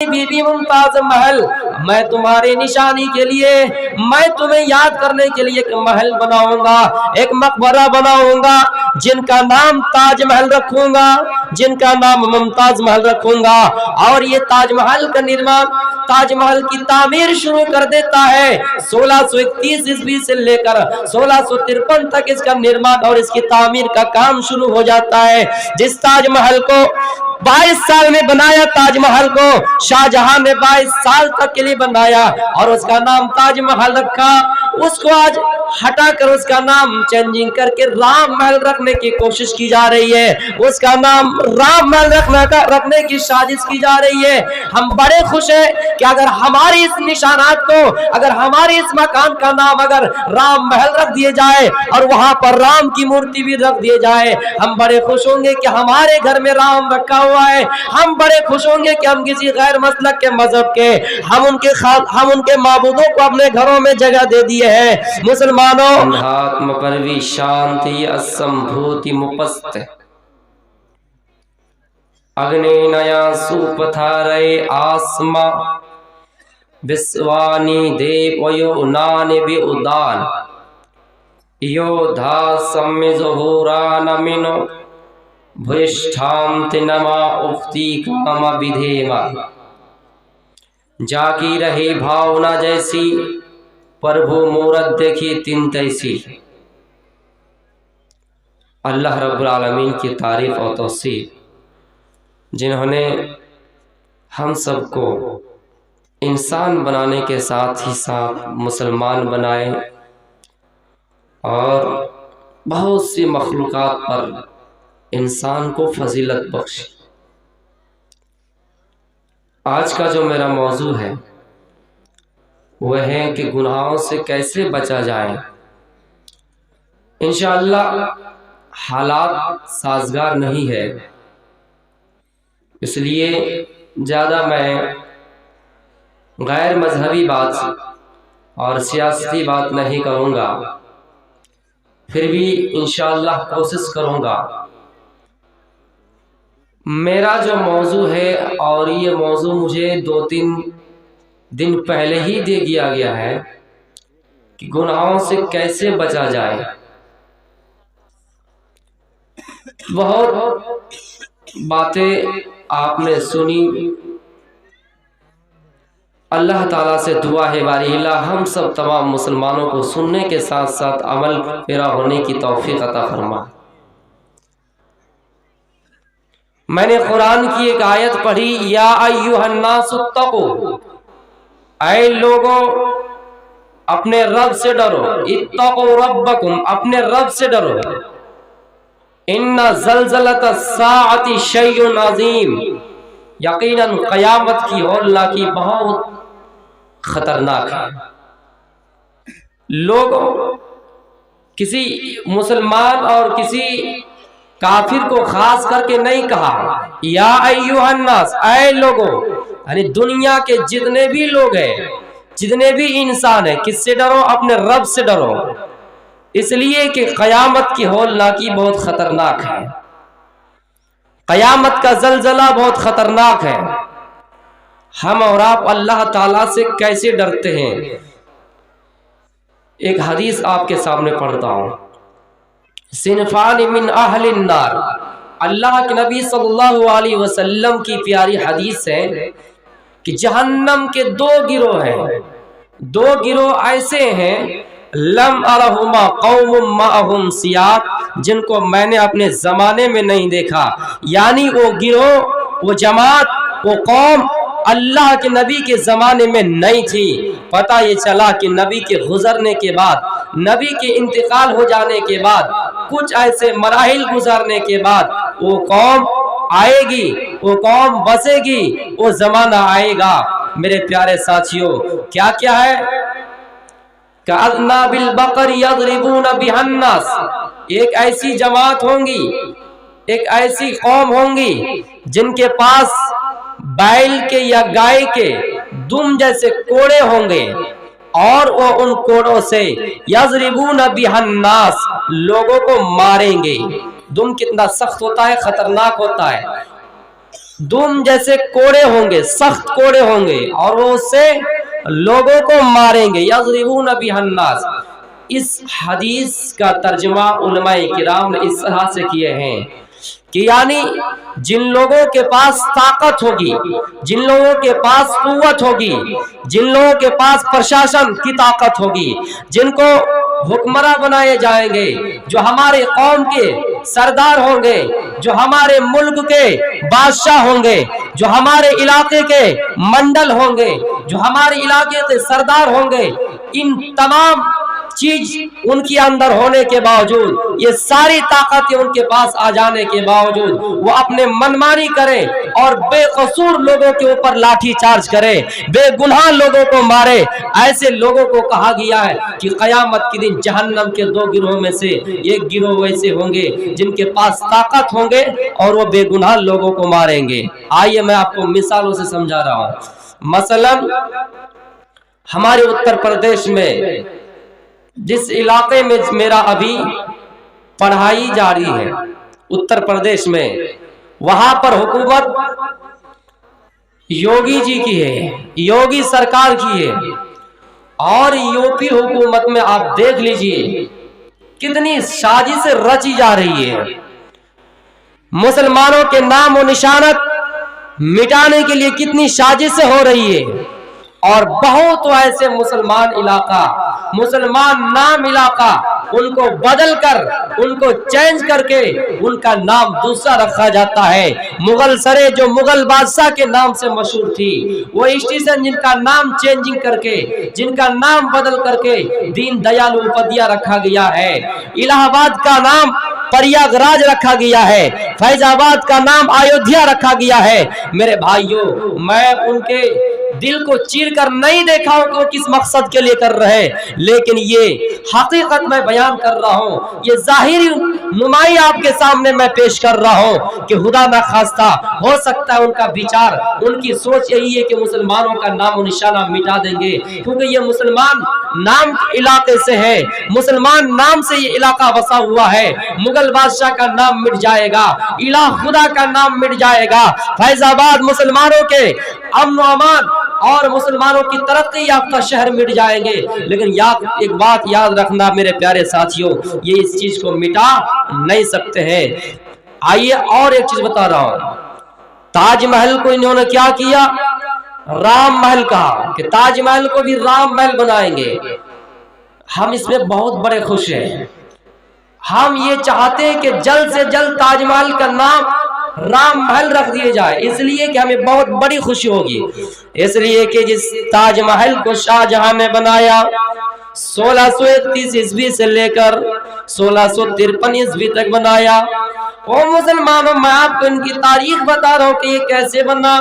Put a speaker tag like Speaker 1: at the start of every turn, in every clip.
Speaker 1: بیوی ممتاز محل، میں تمہاری نشانی کے لیے، میں تمہیں یاد کرنے کے لیے ایک محل بناؤں گا، ایک مقبرہ بناؤں گا، جن کا نام تاج محل رکھوں گا، جن کا نام ممتاز محل رکھوں گا۔ اور یہ تاج محل کا نرمان، تاج محل کی تعمیر شروع کر دیتا ہے 1631 عیسوی سے لے کر 1653 تک اس کا نرمان اور اس کی تعمیر کا کام شروع ہو جاتا ہے۔ جس تاج محل کو 22 سال میں بنایا، تاج محل کو شاہ جہاں نے 22 سال تک کے لیے بنایا اور اس کا نام تاج محل رکھا، اس کو آج ہٹا کر اس کا نام چینجنگ کر کے رام محل رکھنے کی کوشش کی جا رہی ہے، اس کا نام رام محل رکھنے کی سازش کی جا رہی ہے۔ ہم بڑے خوش ہیں کہ اگر ہماری اس نشانات کو، اگر ہماری اس مکان کا نام اگر رام محل رکھ دیے جائے اور وہاں پر رام کی مورتی بھی رکھ دیے جائے، ہم بڑے خوش ہوں گے کہ ہمارے گھر میں رام رکھا ہوا ہے۔ ہم بڑے خوش ہوں گے کہ ہم کسی غیر مسلک کے مذہب کے ہم ان کے معبودوں کو اپنے گھروں میں جگہ دے دیے ہیں۔ مسلمانوں،
Speaker 2: آتم پروی شانتی اسمبھوتی مپست اگنی نیا سوپتھارے آسما بسوانی دیو ویونان بی ادان یودھا سمیزہوران منو بھشٹھام تنما افتی کام بدھیما جا کی رہی بھاونا جیسی پربھو مورت دیکھی تین تیسی۔ اللہ رب العالمین کی تعریف اور توصیف، جنہوں نے ہم سب کو انسان بنانے کے ساتھ ہی ساتھ مسلمان بنائے اور بہت سی مخلوقات پر انسان کو فضیلت بخشی۔ آج کا جو میرا موضوع ہے وہ ہے کہ گناہوں سے کیسے بچا جائے۔ انشاءاللہ حالات سازگار نہیں ہے، اس لیے زیادہ میں غیر مذہبی بات اور سیاسی بات نہیں کروں گا، پھر بھی انشاءاللہ کوشش کروں گا۔ میرا جو موضوع ہے، اور یہ موضوع مجھے 2-3 دن پہلے ہی دے دیا گیا ہے کہ گناہوں سے کیسے بچا جائے۔ بہت باتیں آپ نے سنی، اللہ تعالیٰ سے دعا ہے باری اللہ ہم سب تمام مسلمانوں کو سننے کے ساتھ ساتھ عمل پیرا ہونے کی توفیق عطا فرما۔ میں نے قرآن کی ایک آیت پڑھی، یا ایھا الناس اتقوا، اے لوگوں اپنے رب سے ڈرو، اتقوا ربکم، اپنے رب سے ڈرو، ان زلزلۃ الساعۃ شیء عظیم، یقیناً قیامت کی ہولناکی بہت خطرناک ہے۔ لوگوں، کسی مسلمان اور کسی کافر کو خاص کر کے نہیں کہا، یا ایھا الناس، اے لوگوں، یعنی دنیا کے جتنے بھی لوگ ہیں، جتنے بھی انسان ہیں، کس سے ڈرو؟ اپنے رب سے ڈرو، اس لیے کہ قیامت کی ہولناکی بہت خطرناک ہے، قیامت کا زلزلہ بہت خطرناک ہے۔ ہم اور آپ اللہ تعالیٰ سے کیسے ڈرتے ہیں؟ ایک حدیث آپ کے سامنے پڑھتا ہوں، صنفان من اہل النار، اللہ کے نبی صلی اللہ علیہ وسلم کی پیاری حدیث ہے کہ جہنم کے 2 گروہ ہیں، 2 گروہ ایسے ہیں، لم ارہما قوم معہم سیاط، جن کو میں نے اپنے زمانے میں نہیں دیکھا، یعنی وہ گروہ، وہ جماعت، وہ قوم اللہ کے نبی کے زمانے میں نہیں تھی۔ پتہ یہ چلا کہ نبی کے گزرنے کے بعد، نبی کے انتقال ہو جانے کے بعد، کچھ ایسے مراحل گزرنے کے بعد وہ قوم آئے گی، وہ قوم بسے گی، وہ زمانہ آئے گا۔ میرے پیارے ساتھیوں، کیا کیا ہے؟ کَأَذْنَابِ الْبَقَرِ يَضْرِبُونَ بِهَا النَّاسِ، ایک ایسی جماعت ہوں گی، ایک ایسی قوم ہوں گی جن کے پاس بیل کے یا گائے کے دم جیسے کوڑے ہوں گے، اور وہ ان کوڑوں سے یضربون بها الناس، لوگوں کو ماریں گے۔ دم کتنا سخت ہوتا ہے، خطرناک ہوتا ہے۔
Speaker 1: दुम जैसे कोड़े होंगे, सख्त कोड़े होंगे, और वो उससे लोगों को मारेंगे। यज़रिबून बिहन्नास। इस हदीस का तर्जुमा उलमाए किराम ने इस तरह से किए हैं कि यानी जिन लोगों के पास ताकत होगी, जिन लोगों के पास कुव्वत होगी, जिन लोगों के पास प्रशासन की ताकत होगी, जिनको हुक्मरां बनाए जाएंगे, जो हमारे कौम के सरदार होंगे, जो हमारे मुल्क के बादशाह होंगे, जो हमारे इलाके के मंडल होंगे, जो हमारे इलाके के सरदार होंगे, इन तमाम चीज उनके अंदर होने के बावजूद, ये सारी ताकतें उनके पास आ जाने के बावजूद वो अपने मनमानी करें और बेकसूर लोगों के ऊपर लाठी चार्ज करें, बेगुनाह लोगों को मारे। ऐसे लोगों को कहा गया है कि कयामत के दिन जहन्नम के दो गिरोह में से एक गिरोह वैसे होंगे जिनके पास ताकत होंगे और वो बेगुनाह लोगों को मारेंगे। आइए मैं आपको मिसालों से समझा रहा हूं। मसलन हमारे उत्तर प्रदेश में जिस इलाके में मेरा अभी पढ़ाई जारी है, उत्तर प्रदेश में, वहां पर हुकूमत योगी जी की है, योगी सरकार की है। और यूपी हुकूमत में आप देख लीजिए कितनी साजिश रची जा रही है। मुसलमानों के नाम और निशानत मिटाने के लिए कितनी साजिश हो रही है। और बहुत ऐसे मुसलमान इलाका, मुसलमान नाम इलाका, उनको बदल कर, उनको चेंज करके उनका नाम दूसरा रखा जाता है। मुगल सरे जो मुगल बादशाह के नाम से मशहूर थी, वो स्टेशन जिनका नाम चेंजिंग करके, जिनका नाम बदल करके दीन दयाल उपाध्याय रखा गया है। इलाहाबाद का नाम प्रयागराज रखा गया है, फैजाबाद का नाम अयोध्या रखा गया है। मेरे भाइयों, मैं उनके दिल को चीर कर नहीं देखा हूं कि वो किस मकसद के लिए कर रहे हैं, लेकिन ये हकीकत मैं बयान कर रहा हूं, ये जाहिरी नुमाई आपके सामने मैं पेश कर रहा हूं कि खुदा ना खास्ता हो सकता है उनका विचार, उनकी सोच यही है कि मुसलमानों का नाम और निशाना मिटा देंगे, क्योंकि ये मुसलमान नाम इलाके से है, मुसलमान नाम से ये इलाका बसा हुआ है। मुगल बादशाह का नाम मिट जाएगा, इलाह खुदा का नाम मिट जाएगा, फैजाबाद मुसलमानों के अमन अमान और मुसलमानों की तरक्की याफ्ता शहर मिट जाएंगे। लेकिन एक बात याद रखना मेरे प्यारे साथियों, ये इस चीज को मिटा नहीं सकते हैं। आइए और एक चीज बता रहा हूं। ताजमहल को इन्होंने क्या किया? राम महल कहा कि ताजमहल को भी राम महल बनाएंगे। हम इसमें बहुत बड़े खुश हैं। हम ये चाहते हैं कि जल्द से जल्द ताजमहल का नाम राम महल रख दिए जाए, इसलिए कि हमें बहुत बड़ी खुशी होगी। इसलिए कि जिस ताजमहल को शाहजहां ने बनाया 1631 ईस्वी से लेकर 1653 ईस्वी तक बनाया। ओ मुसलमानों, मैं आपको इनकी तारीख बता रहा हूँ कि ये कैसे बना।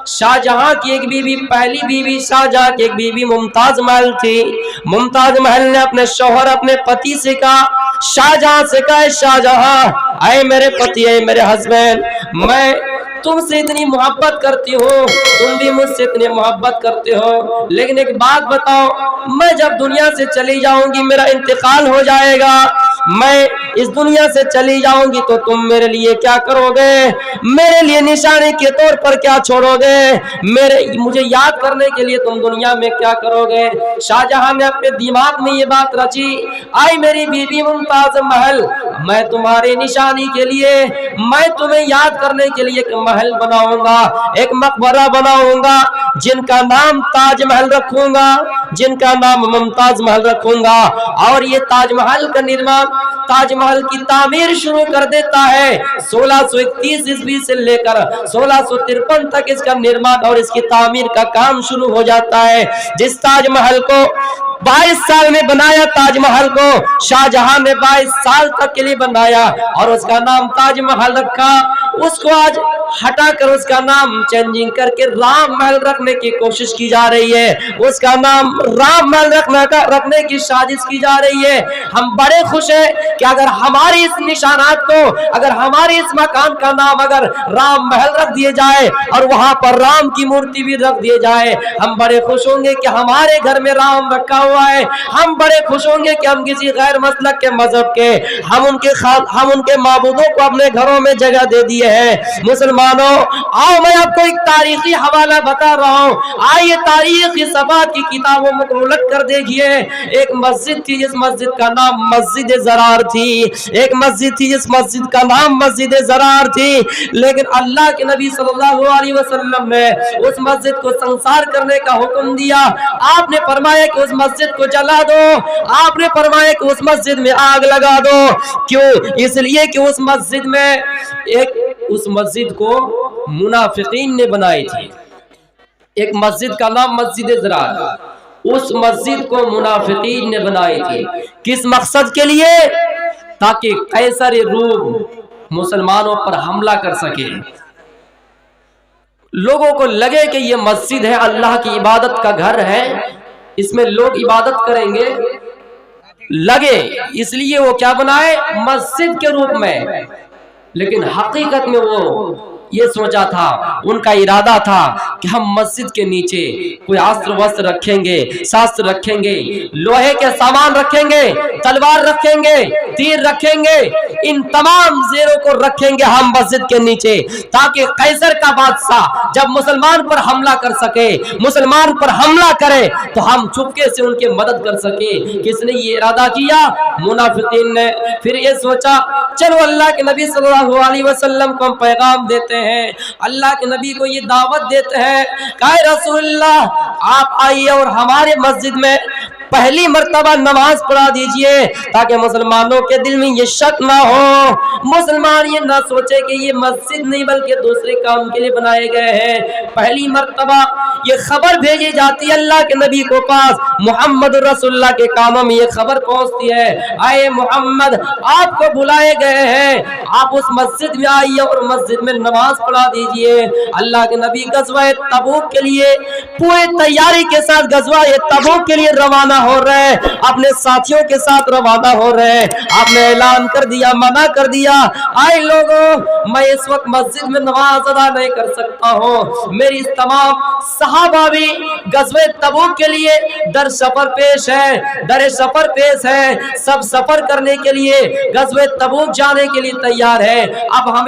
Speaker 1: शाहजहां की एक बीवी, पहली बीवी शाहजहां की एक बीवी मुमताज महल थी। मुमताज महल ने अपने शौहर, अपने पति से कहा, शाहजहां से कहा, शाहजहां, ऐ मेरे पति, ऐ मेरे हस्बैंड, मैं तुमसे इतनी मोहब्बत करती हूँ, तुम भी मुझसे इतनी मोहब्बत करते हो, लेकिन एक बात बताओ, मैं जब दुनिया से चली जाऊंगी, मेरा इंतकाल हो जाएगा, मैं इस दुनिया से चली जाऊंगी तो तुम मेरे लिए क्या करोगे? मेरे लिए निशानी के तौर पर क्या छोड़ोगे? मुझे याद करने के लिए तुम दुनिया में क्या करोगे? शाहजहां ने अपने दिमाग में ये बात रची, आई मेरी बीवी मुमताज महल, मैं तुम्हारी निशानी के लिए, मैं तुम्हें याद करने के लिए एक महल बनाऊंगा, एक मकबरा बनाऊंगा, जिनका नाम ताजमहल रखूंगा, जिनका नाम मुमताज महल रखूंगा। और ये ताजमहल का निर्माण, ताजमहल की तामीर शुरू कर देता है 1631 ईस्वी से लेकर 1653 तक इसका निर्माण और इसकी तामीर का काम शुरू हो जाता है। जिस ताजमहल को 22 साल में बनाया, ताजमहल को शाहजहां ने 22 साल तक के लिए बनाया और उसका नाम ताजमहल रखा। उसको आज हटाकर उसका नाम चेंजिंग करके राम महल रखने की कोशिश की जा रही है, उसका नाम राम महल रखने की साजिश की जा रही है। हम बड़े खुश हैं कि अगर हमारी इस निशानात को, अगर हमारी इस मकान का नाम अगर राम महल रख दिए जाए और वहां पर राम की मूर्ति भी रख दिए जाए, हम बड़े खुश होंगे कि हमारे घर में राम रखा हुआ है। हम बड़े खुश होंगे कि हम किसी गैर मसलक के मजहब के, हम उनके माबूदों को अपने घरों में जगह दे दिए हैं। मुसलमानों, आओ मैं आपको एक तारीखी हवाला बता रहा हूँ। आइए तारीख की सबात की किताबों में उलट कर देखिए। एक मस्जिद थी जिस मस्जिद का नाम मस्जिद ज़रार थी। एक मस्जिद थी जिस मस्जिद का नाम मस्जिद ज़रार थी। लेकिन अल्लाह के नबी सल्लल्लाहु अलैहि वसल्लम ने उस मस्जिद को संसार करने का हुक्म दिया। आपने फरमाया कि उस मस्जिद को जला दो, आपने फरमाया कि उस मस्जिद में आग लगा दो। क्यों? इसलिए कि उस मस्जिद में उस मस्जिद को मुनाफिकीन ने बनाई थी। एक मस्जिद का नाम मस्जिद ज़रार, उस मस्जिद को मुनाफिकीन ने बनाई थी। किस मकसद के लिए? ताकि कैसर रूम मुसलमानों पर हमला कर सके। लोगों को लगे कि ये मस्जिद है, अल्लाह की इबादत का घर है, इसमें लोग इबादत करेंगे, लगे, इसलिए वो क्या बनाए? मस्जिद के रूप में। लेकिन हकीकत में वो ये सोचा था, उनका इरादा था कि हम मस्जिद के नीचे कोई अस्त्र वस्त्र रखेंगे, शास्त्र रखेंगे, लोहे के सामान रखेंगे, तलवार रखेंगे, तीर रखेंगे, इन तमाम जेरों को रखेंगे हम मस्जिद के नीचे, ताकि कैसर का बादशाह जब मुसलमान पर हमला कर सके, मुसलमान पर हमला करे तो हम चुपके से उनकी मदद कर सके। किसने ये इरादा किया? मुनाफिकीन ने। फिर ये सोचा चलो अल्लाह के नबी सल्लल्लाहु अलैहि वसल्लम को हम पैगाम देते हैं, अल्लाह के नबी को ये दावत देते हैं, कहे रसूलुल्लाह आप आइए और हमारे मस्जिद में पहली मर्तबा नमाज पढ़ा दीजिए, ताकि मुसलमानों के दिल में ये शक ना हो, मुसलमान ये ना सोचे कि ये मस्जिद नहीं बल्कि दूसरे काम के लिए बनाए गए हैं। पहली मर्तबा ये खबर भेजी जाती है अल्लाह के नबी को पास, मोहम्मद रसूलुल्लाह के कानों में ये खबर पहुंचती है, आए मोहम्मद आपको बुलाए गए हैं, आप उस मस्जिद में आइए और मस्जिद में नमाज पढ़ा दीजिए। अल्लाह के नबी गज़वा तबूक के लिए पूरे तैयारी के साथ गज़वा तबूक के लिए रवाना हो रहे हैं, अपने साथियों के साथ रवाना हो रहे हैं। आपने ऐलान कर दिया, मना कर दिया, आए लोगों मैं इस वक्त मस्जिद में नमाज अदा नहीं कर सकता हूँ, मेरी तमाम सहाबा भी गज़वे तबूक के लिए दर सफर पेश है, दर सफर पेश है, सब सफर करने के लिए गज़वे तबूक जाने के लिए तैयार है। अब हम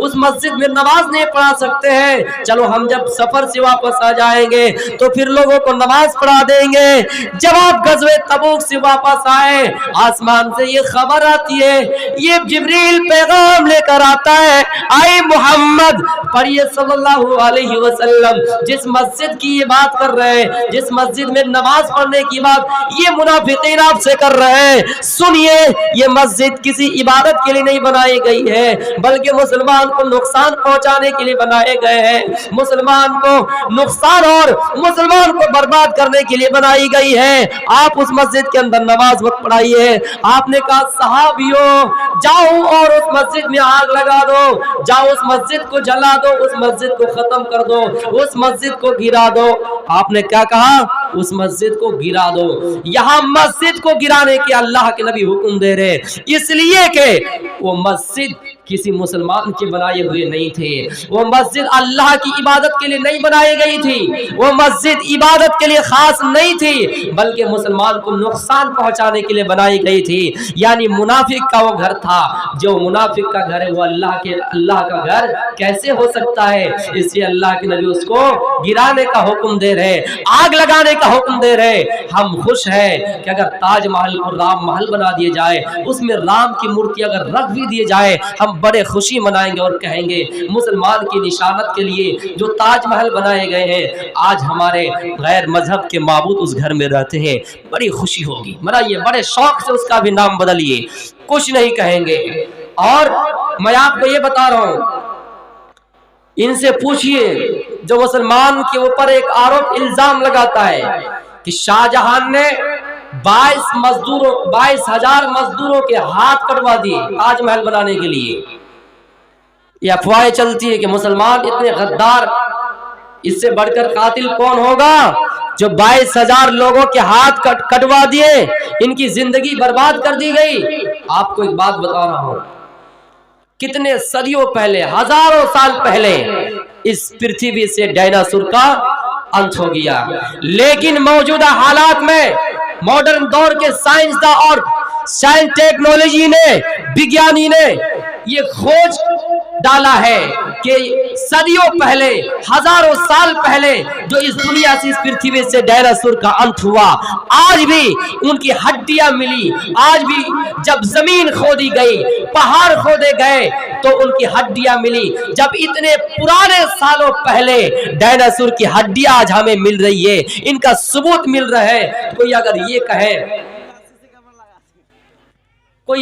Speaker 1: उस मस्जिद में नमाज नहीं पढ़ा सकते हैं, चलो हम जब सफर से वापस आ जाएंगे तो फिर लोगों को नमाज पढ़ा देंगे। जब आप गज़वे तबूक से वापस आए, आसमान से ये खबर आती है, ये जिब्रील पैगाम लेकर आता है, आए मोहम्मद पढ़िए सल्लल्लाहु अलैहि वसल्लम, जिस मस्जिद की ये बात कर रहे हैं, जिस मस्जिद में नमाज पढ़ने की बात ये मुनाफिकीन आपसे कर रहे हैं, सुनिए ये मस्जिद किसी इबादत के लिए नहीं बनाई गई है, बल्कि मुसलमान को नुकसान पहुंचाने के लिए बनाए गए हैं, मुसलमान को नुकसान और मुसलमान को बर्बाद करने के लिए बनाई गई है। आप उस मस्जिद के अंदर नमाज मत पढ़ाइए। आपने कहा सहाबियों जाओ और उस मस्जिद में आग लगा दो, जाओ उस मस्जिद को जला दो, उस मस्जिद को खत्म कर दो, उस मस्जिद को गिरा दो। आपने क्या कहा? उस मस्जिद को गिरा दो। यहाँ मस्जिद को गिराने के अल्लाह के नबी हुक्म दे रहे, इसलिए कि वो मस्जिद किसी मुसलमान के बनाए हुए नहीं थे, वो मस्जिद अल्लाह की इबादत के लिए नहीं बनाई गई थी, वो मस्जिद इबादत के लिए खास नहीं थी, बल्कि मुसलमान को नुकसान पहुंचाने के लिए बनाई गई थी। यानी मुनाफिक का वो घर था, जो मुनाफिक का घर है वो अल्लाह का घर कैसे हो सकता है? इसलिए अल्लाह के नबी उसको गिराने का हुक्म दे रहे, आग लगाने का हुक्म दे रहे। हम खुश हैं कि अगर ताजमहल को राम महल बना दिया जाए, उसमें राम की मूर्ति अगर रख भी दिए जाए, हम बड़े खुशी मनाएंगे और कहेंगे मुसलमान की निशानत के लिए जो ताजमहल बनाए गए हैं, आज हमारे गैर मजहब के माबूद उस घर में रहते हैं, बड़ी खुशी होगी, मनाइए, बड़े शौक से उसका भी नाम बदलिए, कुछ नहीं कहेंगे। और मैं आपको ये बता रहा हूं, इनसे पूछिए जो मुसलमान के ऊपर एक आरोप इल्जाम लगाता है कि शाहजहां ने 22,000 मजदूरों के हाथ कटवा दिए ताजमहल बनाने के लिए। ये अफवाहें चलती है कि मुसलमान इतने गद्दार, इससे बढ़कर कातिल कौन होगा जो 22,000 लोगों के हाथ कटवा दिए, इनकी जिंदगी बर्बाद कर दी गई। आपको एक बात बता रहा हूं, कितने सदियों पहले, हजारों साल पहले इस पृथ्वी से डायनासोर का अंत हो गया, लेकिन मौजूदा हालात में मॉडर्न दौर के साइंसदान और साइंस टेक्नोलॉजी ने, विज्ञानी ने ये खोज डाला है कि सदियों पहले, हजारों साल पहले जो इस दुनिया से, इस पृथ्वी से डायनासोर का अंत हुआ, आज भी उनकी हड्डियां मिली। आज भी जब जमीन खोदी गई, पहाड़ खोदे गए तो उनकी हड्डियां मिली। जब इतने पुराने सालों पहले डायनासोर की हड्डियां आज हमें मिल रही है, इनका सबूत मिल रहा है। कोई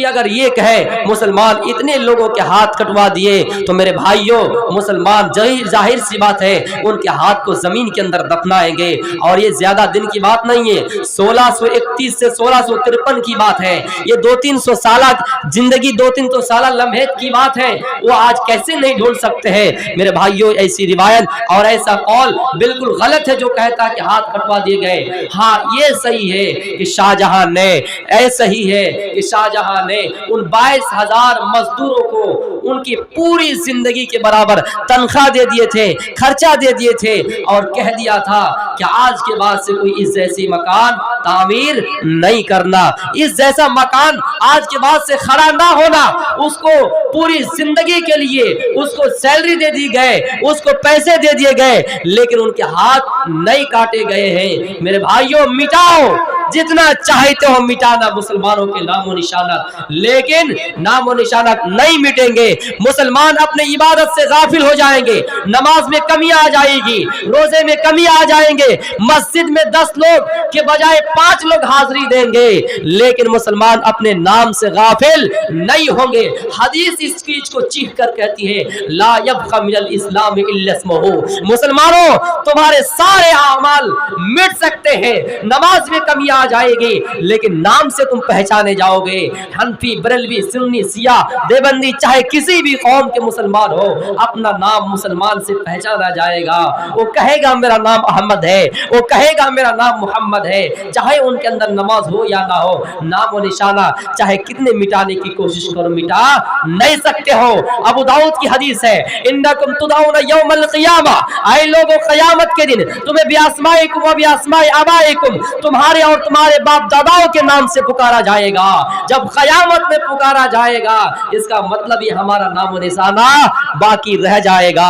Speaker 1: अगर ये कहे मुसलमान इतने लोगों के हाथ कटवा दिए, तो मेरे भाइयों, मुसलमान जाहिर सी बात है उनके हाथ को जमीन के अंदर दफनाएंगे। और ये ज्यादा दिन की बात नहीं है, 1631 से 1653 की बात है। ये 200-300 साल जिंदगी, 200-300 साल लम्हे की बात है। वो आज कैसे नहीं ढूंढ सकते हैं मेरे भाइयों। ऐसी रिवायत और ऐसा कौल बिल्कुल गलत है जो कहता है कि हाथ कटवा दिए गए। हाँ, ये सही है कि शाहजहां ने, ऐसा ही है कि शाहजहां ने उन 22,000 मजदूरों को उनकी पूरी जिंदगी के बराबर तनख्वाह दे दिए थे, खर्चा दे दिए थे, और कह दिया था कि आज के बाद से कोई इस जैसी मकान तामीर नहीं करना, इस जैसा मकान आज के बाद से खड़ा ना होना। उसको पूरी जिंदगी के लिए उसको सैलरी दे दी गए, उसको पैसे दे दिए गए, लेकिन उनके हाथ नहीं काटे गए हैं। मेरे भाइयों, मिटाओ, जितना चाहते हो मिटाना मुसलमानों के नामो निशाना, लेकिन नामो निशाना नहीं मिटेंगे। मुसलमान अपने इबादत से गाफिल हो जाएंगे, नमाज में कमी आ जाएगी, रोजे में कमी आ जाएंगे, मस्जिद में 10 लोग के बजाय 5 लोग हाजिरी देंगे, लेकिन मुसलमान अपने नाम से गाफिल नहीं होंगे। हदीस इस चीज को चीख कर कहती है, ला यब्का मिनल इस्लाम इल्ला इस्मुहु। मुसलमानों, तुम्हारे सारे अमाल मिट सकते हैं, नमाज में कमी आ जाएगी, लेकिन नाम से तुम पहचाने जाओगे। हनफी, बरेलवी, सुन्नी, शिया, देवबंदी, चाहे किसी भी कौम के मुसलमान हो, अपना नाम मुसलमान से पहचाना जाएगा। वो कहेगा मेरा नाम अहमद है, वो कहेगा मेरा नाम मोहम्मद है, चाहे उनके अंदर नमाज हो या ना हो। नाम और निशाना चाहे कितने मिटाने की कोशिश करो, मिटा नहीं सकते हो। अबू दाऊद की हदीस है, इन्नकुम तुदऊना यौमल क़ियामा, ऐ लोगों, क़यामत के दिन तुम्हें बिअस्माइकुम व बिअस्माइ आबाइकुम, तुम्हारे और तुम्हारे बाप दादाओं के नाम से पुकारा जाएगा। जब क़यामत में पुकारा जाएगा, इसका मतलब ये हमारा नाम और निशाना बाकी रह जाएगा।